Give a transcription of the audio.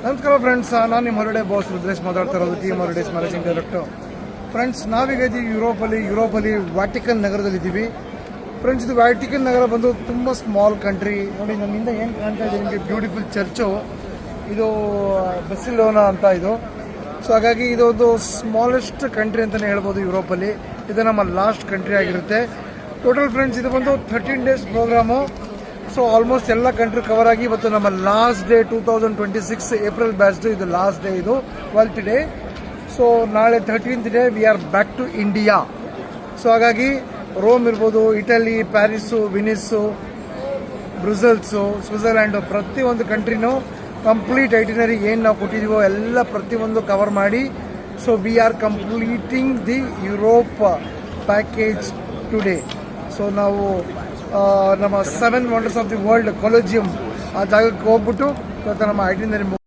ನಮಸ್ಕಾರ ಫ್ರೆಂಡ್ಸ್, ನಾನು ನಿಮ್ಮ ಹೊರಡೆ ಬಾಸ್ ರುದ್ರೇಶ್ ಮಾತಾಡ್ತಾ ಇರೋದು, ಟೀಮ್ ಹೊರಡೇಸ್ ಮ್ಯಾನೇಜಿಂಗ್ ಡೈರೆಕ್ಟರ್. ಫ್ರೆಂಡ್ಸ್, ನಾವೀಗ ಇದ್ದೀವಿ ಯುರೋಪಲ್ಲಿ ವ್ಯಾಟಿಕನ್ ನಗರದಲ್ಲಿದ್ದೀವಿ. ಫ್ರೆಂಡ್ಸ್, ಇದು ವ್ಯಾಟಿಕನ್ ನಗರ ಬಂದು ತುಂಬ ಸ್ಮಾಲ್ ಕಂಟ್ರಿ. ನೋಡಿ, ನಮ್ಮಿಂದ ಏನು ಕಾಣ್ತಾ ಇದೆ ನಿಮಗೆ ಬ್ಯೂಟಿಫುಲ್ ಚರ್ಚು. ಇದು ಬಸಿಲೋನಾ ಅಂತ ಇದು. ಸೊ ಹಾಗಾಗಿ ಇದೊಂದು ಸ್ಮಾಲೆಸ್ಟ್ ಕಂಟ್ರಿ ಅಂತಲೇ ಹೇಳ್ಬೋದು ಯುರೋಪಲ್ಲಿ. ಇದು ನಮ್ಮ ಲಾಸ್ಟ್ ಕಂಟ್ರಿ ಆಗಿರುತ್ತೆ. ಟೋಟಲ್ ಫ್ರೆಂಡ್ಸ್, ಇದು ಬಂದು 13 days ಪ್ರೋಗ್ರಾಮು. ಸೊ ಆಲ್ಮೋಸ್ಟ್ ಎಲ್ಲ ಕಂಟ್ರಿ ಕವರ್ ಆಗಿ ಇವತ್ತು ನಮ್ಮ ಲಾಸ್ಟ್ ಡೇ 2026 ಏಪ್ರಿಲ್ ಬ್ಯಾಚ್. ಇದು ಲಾಸ್ಟ್ ಡೇ, ಇದು 12th ಡೇ. ಸೊ ನಾಳೆ 13th day we are back to India. So ಹಾಗಾಗಿ ರೋಮ್ ಇರ್ಬೋದು, Italy, Paris, Venice, Brussels, Switzerland, ಪ್ರತಿಯೊಂದು ಕಂಟ್ರಿನೂ ಕಂಪ್ಲೀಟ್ ಐಟಿನರಿ ಏನು ನಾವು ಕೊಟ್ಟಿದ್ದೀವೋ ಎಲ್ಲ ಪ್ರತಿಯೊಂದು ಕವರ್ ಮಾಡಿ. So we are completing the Europe package today. So ನಾವು ನಮ್ಮ 7 ವಂಡರ್ಸ್ ಆಫ್ ದಿ ವರ್ಲ್ಡ್ ಕೊಲೋಜಿಯಂ ಆ ಜಾಗಕ್ಕೆ ಹೋಗ್ಬಿಟ್ಟು ಇವತ್ತು ನಮ್ಮ ಐಟಿನರಿ